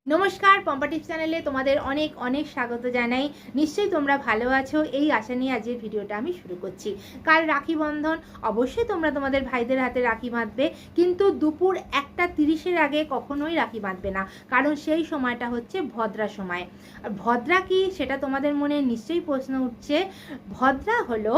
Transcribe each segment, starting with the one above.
নমস্কার, পম্পা টিপস চ্যানেলে তোমাদের অনেক অনেক স্বাগত জানাই। নিশ্চয়ই তোমরা ভালো আছো, এই আশা নিয়ে আজকের ভিডিওটা আমি শুরু করছি। কাল রাখি বন্ধন, অবশ্যই তোমরা তোমাদের ভাইদের হাতে রাখি বাঁধবে, কিন্তু দুপুর 1:30-এর আগে কখনোই রাখি বাঁধবে না, কারণ সেই সময়টা হচ্ছে ভদ্রা সময়। আর ভদ্রা কি সেটা তোমাদের মনে নিশ্চয়ই প্রশ্ন উঠছে। ভদ্রা হলো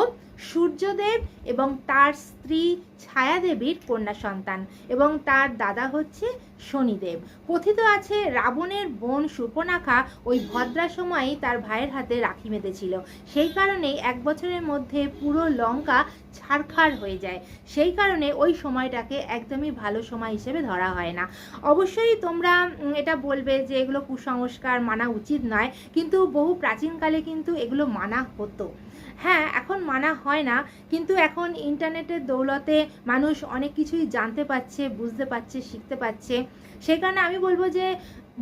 সূর্যদেব এবং তার স্ত্রী ছায়াদেবীর কন্যা সন্তান, এবং তার দাদা হচ্ছে শনিদেব। কথিত আছে রাবণের বোন সুর্পনখা ওই ভদ্রা সময়ই তার ভাইয়ের হাতে রাখি বেঁধেছিল। সেই কারণেই 1 বছরের মধ্যে পুরো লঙ্কা ছারখার হয়ে যায়। সেই কারণে ওই সময়টাকে একদমই ভালো সময় হিসেবে ধরা হয় না। অবশ্যই তোমরা এটা বলবে যে এগুলো কুসংস্কার, মানা উচিত নয়, কিন্তু বহু প্রাচীনকালে কিন্তু এগুলো মানা হতো। হ্যাঁ, এখন মানা হয় না, কিন্তু এখন ইন্টারনেটের দৌলতে মানুষ অনেক কিছুই জানতে পারছে, বুঝতে পারছে, শিখতে পারছে। সেই কারণে আমি বলবো যে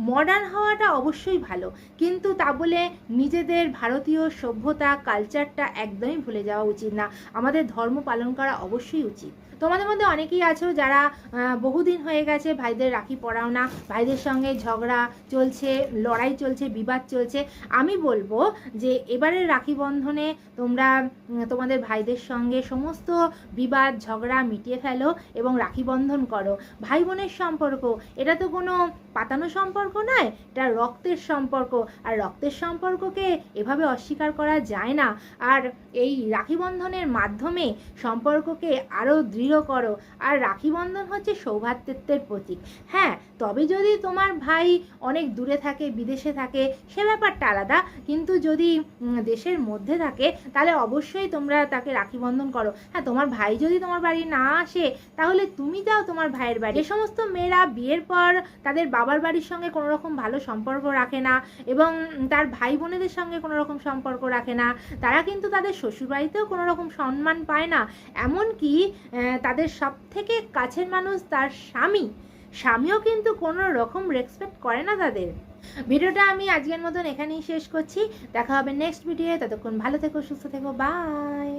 মডার্ন হওয়াটা অবশ্যই ভালো, কিন্তু তা বলে নিজেদের ভারতীয় সভ্যতা, কালচারটা একদমই ভুলে যাওয়া উচিত না। আমাদের ধর্ম পালন করা অবশ্যই উচিত। তোমাদের মধ্যে অনেকেই আছো যারা বহুদিন হয়ে গেছে ভাইদের রাখি পরাও না, ভাইদের সঙ্গে ঝগড়া চলছে, লড়াই চলছে, বিবাদ চলছে। আমি বলবো যে এবারের রাখি বন্ধনে তোমরা তোমাদের ভাইদের সঙ্গে সমস্ত বিবাদ ঝগড়া মিটিয়ে ফেলো এবং রাখি বন্ধন করো। ভাই বোনের সম্পর্ক, এটা তো কোনো পাতানো সম্পর্ক নয়, এটা রক্তের সম্পর্ক। আর রক্তের সম্পর্ককে এভাবে অস্বীকার করা যায় না। আর এই রাখি বন্ধনের মাধ্যমে সম্পর্ককে আরও দৃঢ় করো। আর রাখি বন্ধন হচ্ছে সৌভ্রাতৃত্বের প্রতীক। হ্যাঁ, তবে যদি তোমার ভাই অনেক দূরে থাকে, বিদেশে থাকে, সে ব্যাপারটা আলাদা, কিন্তু যদি দেশের মধ্যে থাকে তাহলে অবশ্যই তোমরা তাকে রাখি বন্ধন করো। হ্যাঁ, তোমার ভাই যদি তোমার বাড়ি না আসে তাহলে তুমি যাও তোমার ভাইয়ের বাড়ি। যে সমস্ত মেয়েরা বিয়ের পর তাদের বাবার বাড়ির সঙ্গে কোনো রকম ভালো সম্পর্ক রাখে না এবং তার ভাই বোনেদের সঙ্গে কোনো রকম সম্পর্ক রাখে না, তারা কিন্তু তাদের শ্বশুরবাড়িতেও কোনো রকম সম্মান পায় না। এমনকি তাদের সব থেকে কাছের মানুষ তার স্বামীও কিন্তু কোনো রকম রেসপেক্ট করে না তাদের। ভিডিওটা আমি আজকের মতন এখানেই শেষ করছি। দেখা হবে নেক্সট ভিডিও। ততক্ষণ ভালো থেকো, সুস্থ থেকো, বাই।